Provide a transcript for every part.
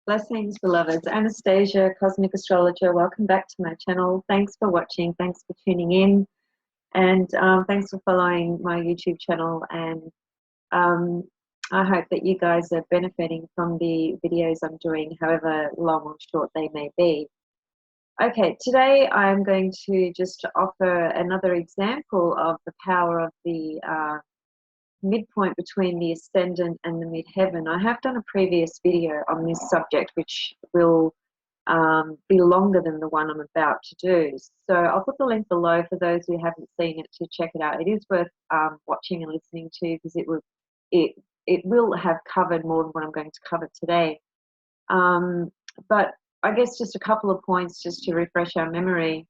Blessings, beloveds. Anastasia, Cosmic Astrologer. Welcome back to my channel. Thanks for watching. Thanks for tuning in. And thanks for following my YouTube channel. And I hope that you guys are benefiting from the videos I'm doing, however long or short they may be. Okay, today I'm going to just offer another example of the power of the midpoint between the ascendant and the midheaven. I have done a previous video on this subject, which will be longer than the one I'm about to do. So I'll put the link below for those who haven't seen it to check it out. It is worth watching and listening to, because it will have covered more than what I'm going to cover today. But I guess just a couple of points just to refresh our memory.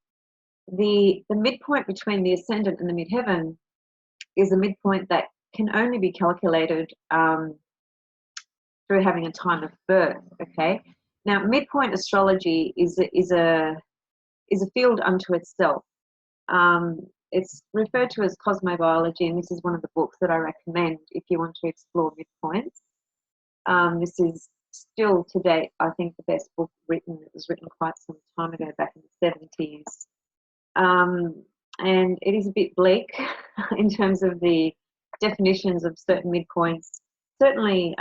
The midpoint between the ascendant and the midheaven is a midpoint that can only be calculated through having a time of birth. Okay, now midpoint astrology is a field unto itself. It's referred to as Cosmobiology, and this is one of the books that I recommend if you want to explore midpoints. This is still to date, I think, the best book written. It was written quite some time ago, back in the 70s, and it is a bit bleak in terms of the definitions of certain midpoints, certainly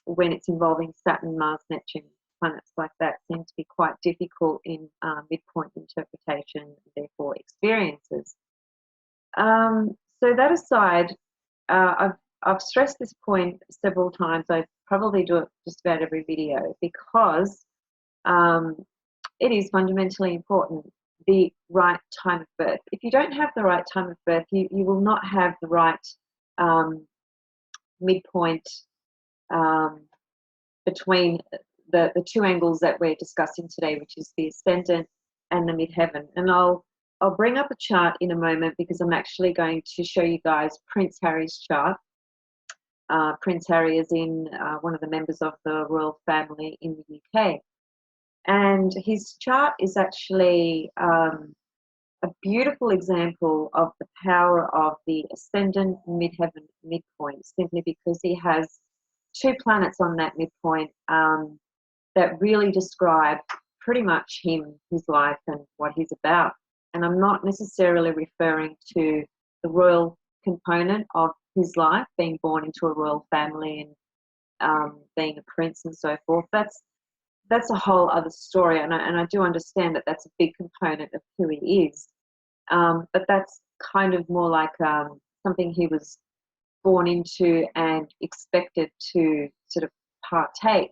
when it's involving Saturn, Mars, Neptune, planets like that seem to be quite difficult in midpoint interpretation, and therefore experiences. So that aside, I've stressed this point several times. I probably do it just about every video, because it is fundamentally important, the right time of birth. If you don't have the right time of birth, you will not have the right midpoint between the two angles that we're discussing today, which is the ascendant and the midheaven. And I'll bring up a chart in a moment, because I'm actually going to show you guys Prince Harry's chart. Prince Harry is one of the members of the royal family in the UK. And his chart is actually a beautiful example of the power of the ascendant midheaven midpoint, simply because he has two planets on that midpoint that really describe pretty much him, his life, and what he's about. And I'm not necessarily referring to the royal component of his life, being born into a royal family and being a prince and so forth. That's a whole other story, and I do understand that that's a big component of who he is. But that's kind of more like something he was born into and expected to sort of partake.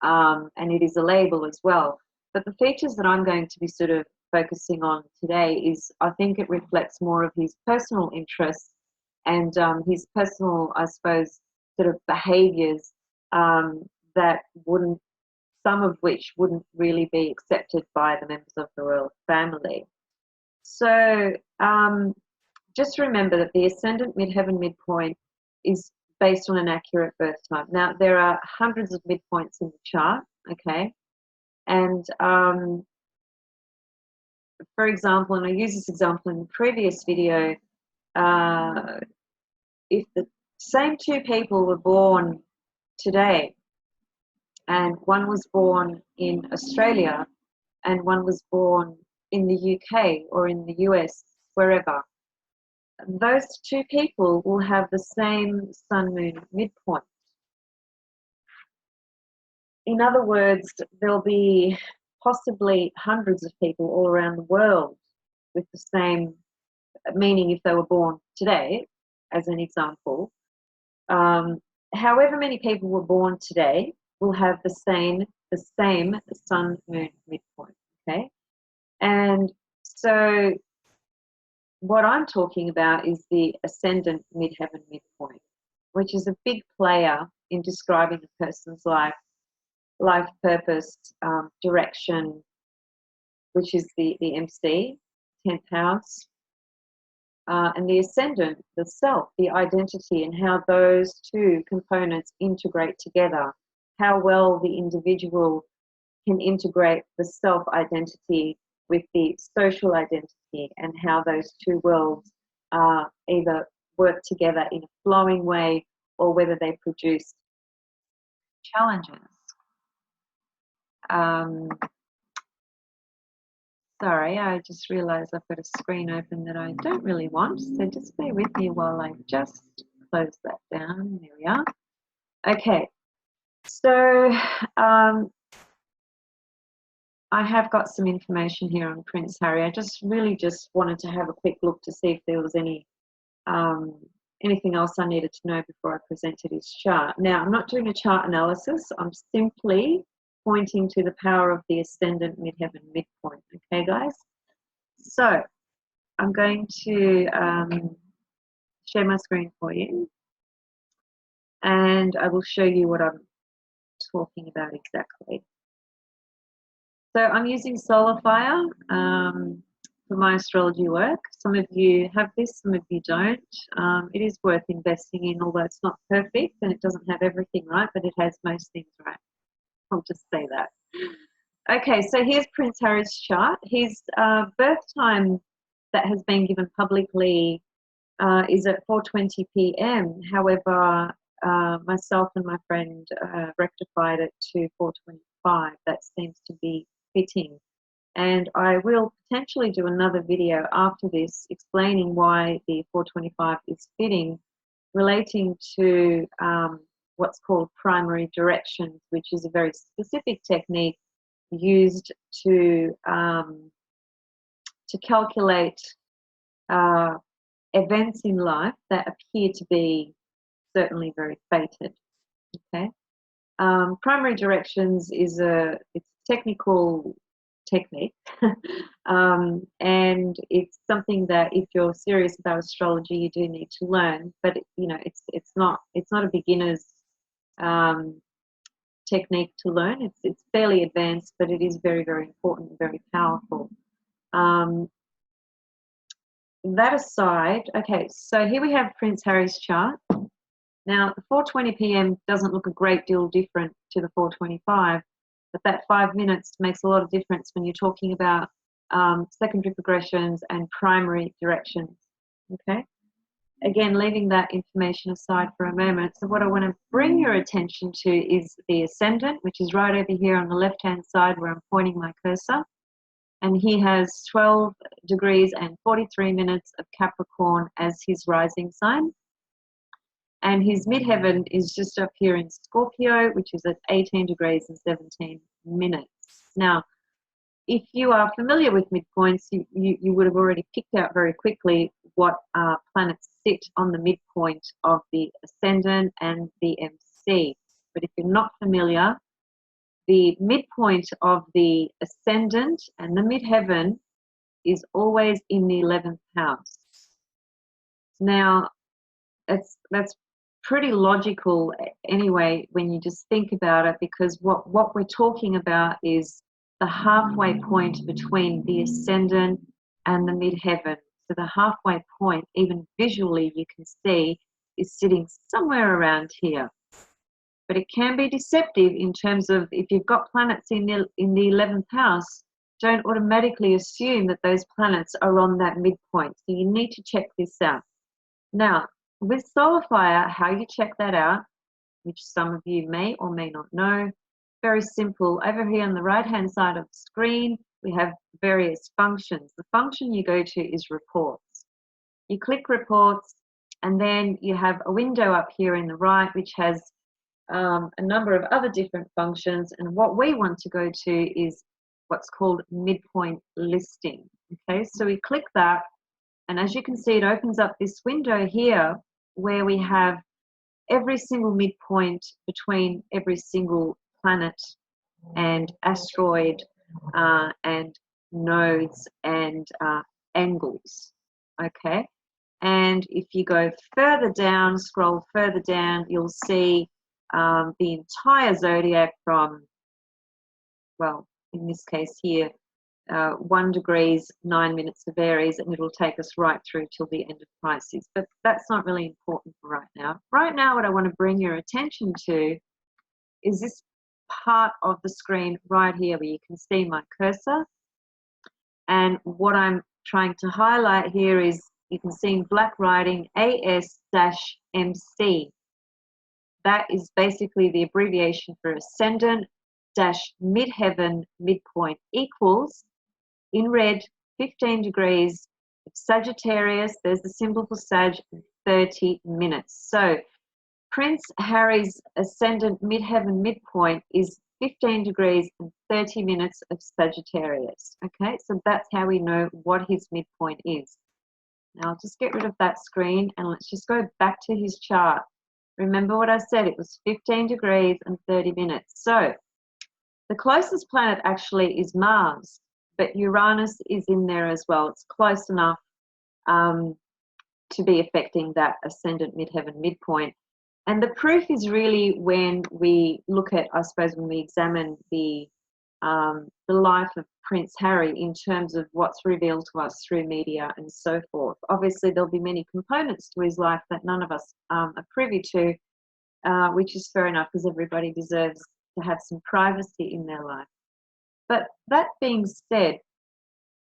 And it is a label as well. But the features that I'm going to be sort of focusing on today is, I think it reflects more of his personal interests and his personal, I suppose, sort of behaviours that wouldn't, some of which wouldn't really be accepted by the members of the royal family. So just remember that the ascendant midheaven midpoint is based on an accurate birth time. Now, there are hundreds of midpoints in the chart, okay? And for example, and I used this example in the previous video, if the same two people were born today, and one was born in Australia and one was born in the UK or in the US, wherever, those two people will have the same sun-moon midpoint. In other words, there'll be possibly hundreds of people all around the world with the same, meaning if they were born today, as an example. However many people were born today will have the same sun-moon midpoint, okay? And so what I'm talking about is the ascendant midheaven midpoint, which is a big player in describing a person's life purpose, direction, which is the MC, 10th house, and the ascendant, the self, the identity, and how those two components integrate together, how well the individual can integrate the self-identity with the social identity, and how those two worlds either work together in a flowing way or whether they produce challenges. Sorry, I just realized I've got a screen open that I don't really want, so just bear with me while I just close that down. There we are. Okay, so I have got some information here on Prince Harry. I just wanted to have a quick look to see if there was anything else I needed to know before I presented his chart. Now, I'm not doing a chart analysis. I'm simply pointing to the power of the Ascendant, Midheaven, Midpoint. Okay, guys? So I'm going to share my screen for you, and I will show you what I'm talking about exactly. So I'm using Solar Fire for my astrology work. Some of you have this, some of you don't. It is worth investing in, although it's not perfect and it doesn't have everything right, but it has most things right. I'll just say that. Okay, so here's Prince Harry's chart. His birth time that has been given publicly is at 4:20 p.m. However, myself and my friend rectified it to 4:25. That seems to be fitting. And I will potentially do another video after this explaining why the 4:25 is fitting, relating to what's called primary directions, which is a very specific technique used to calculate events in life that appear to be certainly very fated. Okay, primary directions is it's a technical technique, and it's something that if you're serious about astrology, you do need to learn. But you know, it's not a beginner's technique to learn. It's fairly advanced, but it is very, very important and very powerful. That aside, okay, so here we have Prince Harry's chart. Now, the 4:20 p.m. doesn't look a great deal different to the 4:25, but that 5 minutes makes a lot of difference when you're talking about secondary progressions and primary directions. Okay, again, leaving that information aside for a moment. So what I want to bring your attention to is the ascendant, which is right over here on the left-hand side where I'm pointing my cursor. And he has 12 degrees and 43 minutes of Capricorn as his rising sign. And his midheaven is just up here in Scorpio, which is at 18 degrees and 17 minutes. Now, if you are familiar with midpoints, you would have already picked out very quickly what planets sit on the midpoint of the ascendant and the MC. But if you're not familiar, the midpoint of the ascendant and the midheaven is always in the 11th house. Now, that's pretty logical anyway when you just think about it, because what we're talking about is the halfway point between the ascendant and the midheaven. So the halfway point, even visually you can see, is sitting somewhere around here. But it can be deceptive in terms of if you've got planets in the 11th house, don't automatically assume that those planets are on that midpoint. So you need to check this out. Now, with Solar Fire, how you check that out, which some of you may or may not know, very simple. Over here on the right-hand side of the screen, we have various functions. The function you go to is reports. You click reports, and then you have a window up here in the right, which has a number of other different functions. And what we want to go to is what's called midpoint listing. Okay, so we click that, and as you can see, it opens up this window here where we have every single midpoint between every single planet and asteroid and nodes and angles. Okay, and if you go further down, scroll further down, you'll see the entire zodiac from, well, in this case here, 1 degrees, 9 minutes of Aries, and it'll take us right through till the end of Pisces. But that's not really important for right now. Right now, what I want to bring your attention to is this part of the screen right here where you can see my cursor. And what I'm trying to highlight here is, you can see in black writing, AS-MC. That is basically the abbreviation for ascendant, dash midheaven midpoint equals, in red, 15 degrees of Sagittarius, there's the symbol for Sag, 30 minutes. So Prince Harry's ascendant midheaven midpoint is 15 degrees and 30 minutes of Sagittarius. Okay, so that's how we know what his midpoint is. Now I'll just get rid of that screen and let's just go back to his chart. Remember what I said, it was 15 degrees and 30 minutes. So the closest planet actually is Mars, but Uranus is in there as well. It's close enough to be affecting that ascendant midheaven midpoint. And the proof is really when we look at, I suppose, when we examine the life of Prince Harry in terms of what's revealed to us through media and so forth. Obviously, there'll be many components to his life that none of us are privy to, which is fair enough because everybody deserves to have some privacy in their life. But that being said,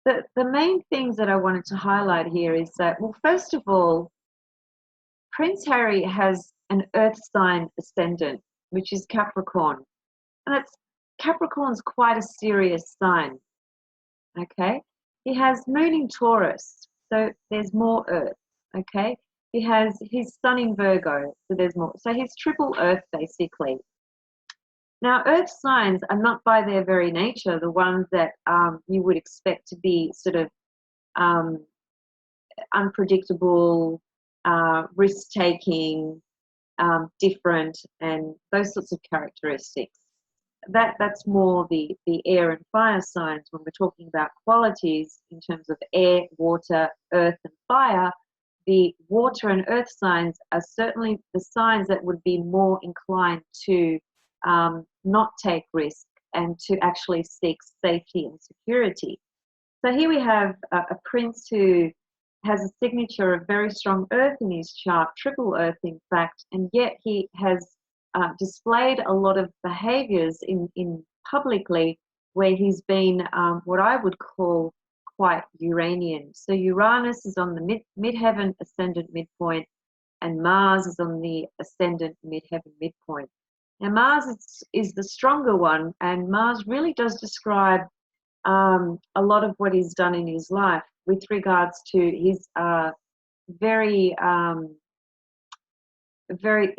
the main things that I wanted to highlight here is that, well, first of all, Prince Harry has an earth sign ascendant, which is Capricorn. And Capricorn's quite a serious sign, okay? He has moon in Taurus, so there's more earth, okay? He has his sun in Virgo, so there's more. So he's triple earth, basically. Now, earth signs are not by their very nature the ones that you would expect to be sort of unpredictable, risk-taking, different, and those sorts of characteristics. That's more the air and fire signs. When we're talking about qualities in terms of air, water, earth, and fire, the water and earth signs are certainly the signs that would be more inclined to not take risk and to actually seek safety and security. So here we have a prince who has a signature of very strong earth in his chart, triple earth in fact, and yet he has displayed a lot of behaviors in publicly where he's been what I would call quite Uranian. So Uranus is on the midheaven ascendant midpoint and Mars is on the ascendant midheaven midpoint. Now Mars is the stronger one, and Mars really does describe a lot of what he's done in his life with regards to his very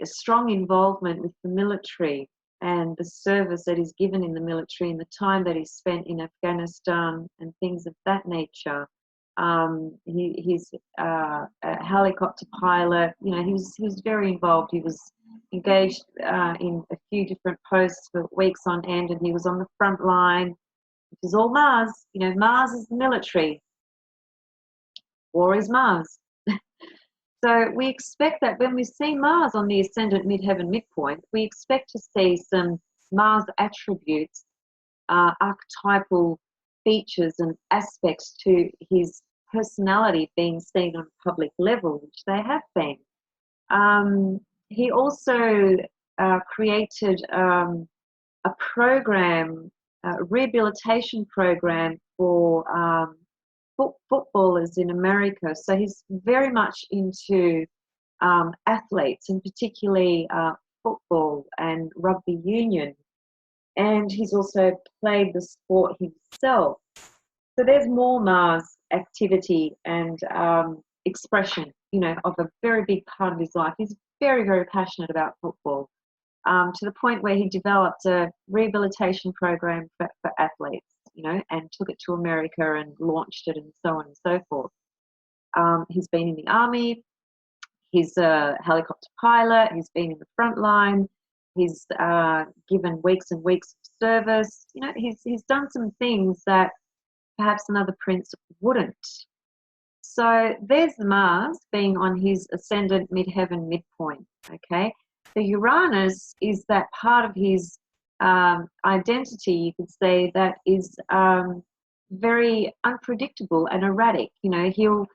strong involvement with the military and the service that he's given in the military and the time that he's spent in Afghanistan and things of that nature. He's a helicopter pilot. You know, he was very involved. He was engaged in a few different posts for weeks on end, and he was on the front line, which is all Mars. You know, Mars is the military. War is Mars. So we expect that when we see Mars on the ascendant midheaven midpoint, we expect to see some Mars attributes, archetypal features and aspects to his personality being seen on a public level, which they have been. He also created a program, a rehabilitation program for footballers in America. So he's very much into athletes, and particularly football and rugby union. And he's also played the sport himself. So there's more Mars activity and expression, you know, of a very big part of his life. He's very, very passionate about football, to the point where he developed a rehabilitation program for athletes, you know, and took it to America and launched it and so on and so forth. He's been in the army. He's a helicopter pilot. He's been in the front line. He's given weeks and weeks of service. You know, he's done some things that perhaps another prince wouldn't. So there's Mars being on his ascendant midheaven midpoint, okay? So Uranus is that part of his identity, you could say, that is very unpredictable and erratic. You know, he'll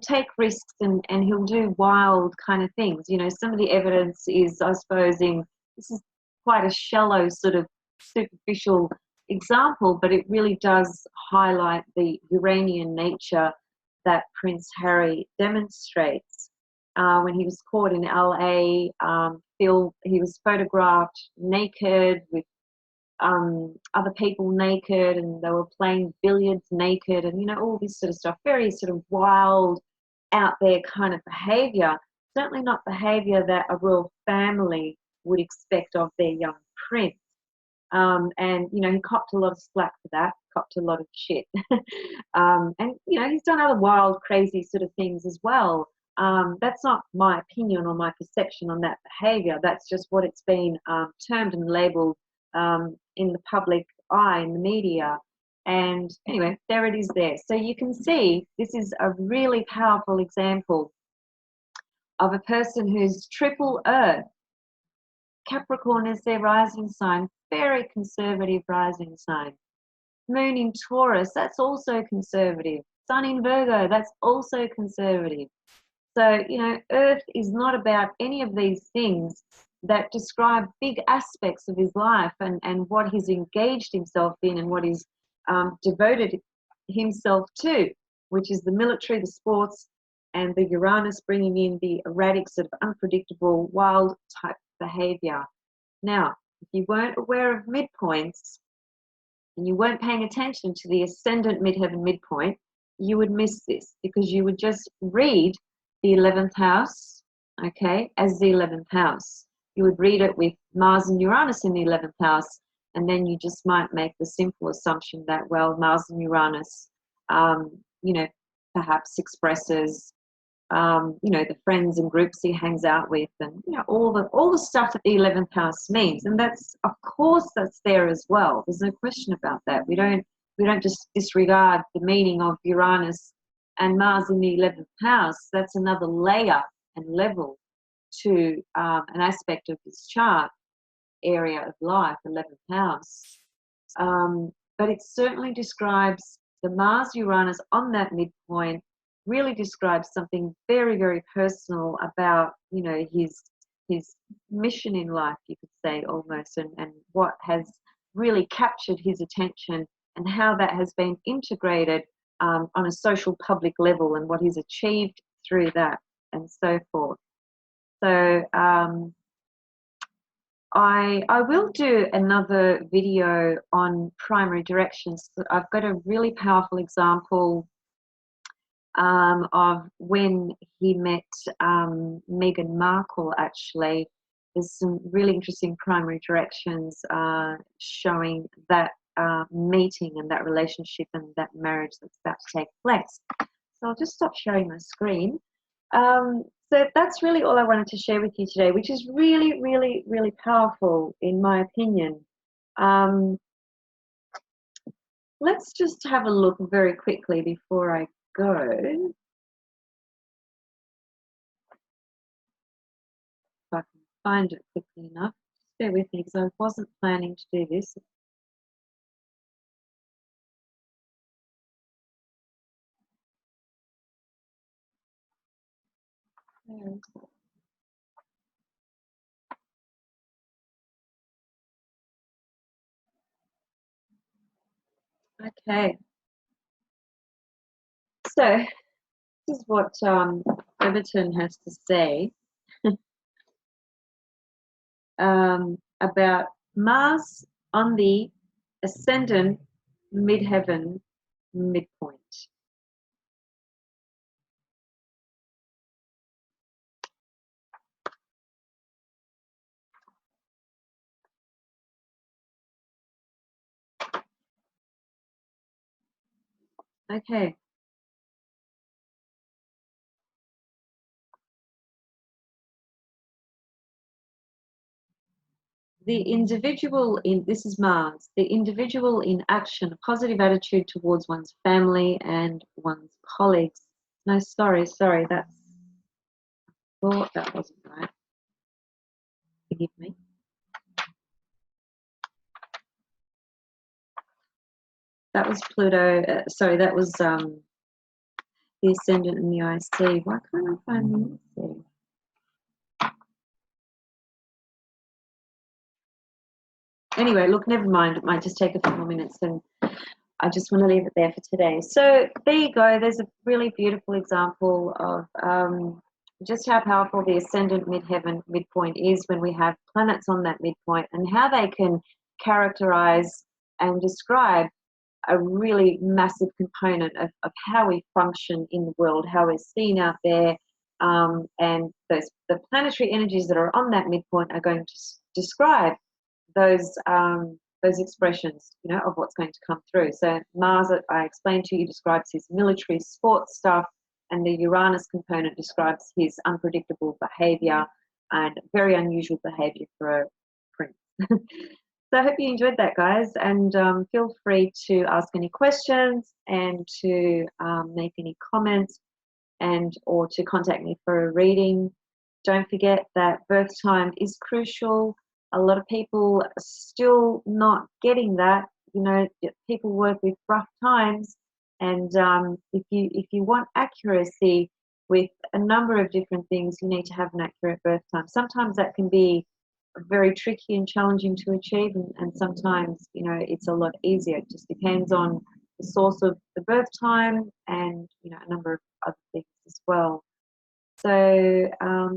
take risks and he'll do wild kind of things. You know, some of the evidence is, I suppose, this is quite a shallow sort of superficial example, but it really does highlight the Uranian nature that Prince Harry demonstrates. When he was caught in LA, he was photographed naked with other people naked, and they were playing billiards naked, and you know, all this sort of stuff. Very sort of wild, out there kind of behaviour. Certainly not behaviour that a royal family would expect of their young prince. And you know, he copped a lot of slack for that, copped a lot of shit. And you know, he's done other wild, crazy sort of things as well. That's not my opinion or my perception on that behaviour. That's just what it's been termed and labelled in the public eye, in the media. And anyway, there it is there. So you can see this is a really powerful example of a person who's triple Earth. Capricorn is their rising sign, very conservative rising sign. Moon in Taurus, that's also conservative. Sun in Virgo, that's also conservative. So, you know, Earth is not about any of these things that describe big aspects of his life and what he's engaged himself in and what he's devoted himself to, which is the military, the sports, and the Uranus bringing in the erratic, sort of unpredictable, wild type behavior. Now, if you weren't aware of midpoints and you weren't paying attention to the Ascendant Midheaven midpoint, you would miss this, because you would just read the 11th house, okay, as the 11th house. You would read it with Mars and Uranus in the 11th house, and then you just might make the simple assumption that, well, Mars and Uranus, you know, perhaps expresses, you know, the friends and groups he hangs out with, and you know, all the stuff that the 11th house means. And that's, of course, that's there as well. There's no question about that. We don't just disregard the meaning of Uranus and Mars in the 11th house. That's another layer and level to an aspect of this chart area of life, 11th house. But it certainly describes the Mars Uranus on that midpoint, really describes something very, very personal about, you know, his mission in life, you could say, almost, and what has really captured his attention and how that has been integrated on a social public level and what he's achieved through that and so forth. So I will do another video on primary directions. I've got a really powerful example of when he met Meghan Markle, actually. There's some really interesting primary directions showing that meeting and that relationship and that marriage that's about to take place. So I'll just stop sharing my screen. So that's really all I wanted to share with you today, which is really, really, really powerful in my opinion. Let's just have a look very quickly before I go. If I can find it quickly enough. Just bear with me, because I wasn't planning to do this. Okay. So this is what Everton has to say about Mars on the Ascendant Midheaven midpoint. Okay. The individual in, this is Mars, the individual in action, a positive attitude towards one's family and one's colleagues. No, sorry, that's, thought that wasn't right. Forgive me. That was Pluto, sorry, that was the Ascendant and the IC. Why can't I find the IC? Anyway, look, never mind. It might just take a few more minutes, and I just want to leave it there for today. So there you go. There's a really beautiful example of just how powerful the Ascendant Midheaven midpoint is when we have planets on that midpoint, and how they can characterize and describe a really massive component of how we function in the world, how we're seen out there, and the planetary energies that are on that midpoint are going to describe those expressions, you know, of what's going to come through. So Mars, I explained to you, describes his military sports stuff, and the Uranus component describes his unpredictable behavior and very unusual behavior for a prince. So I hope you enjoyed that, guys, and feel free to ask any questions and to make any comments or to contact me for a reading. Don't forget that birth time is crucial. A lot of people are still not getting that. You know, people work with rough times, and if you want accuracy with a number of different things, you need to have an accurate birth time. Sometimes that can be very tricky and challenging to achieve, and sometimes, you know, it's a lot easier. It just depends on the source of the birth time and, you know, a number of other things as well. So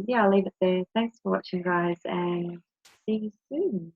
yeah, I'll leave it there. Thanks for watching, guys, and see you soon.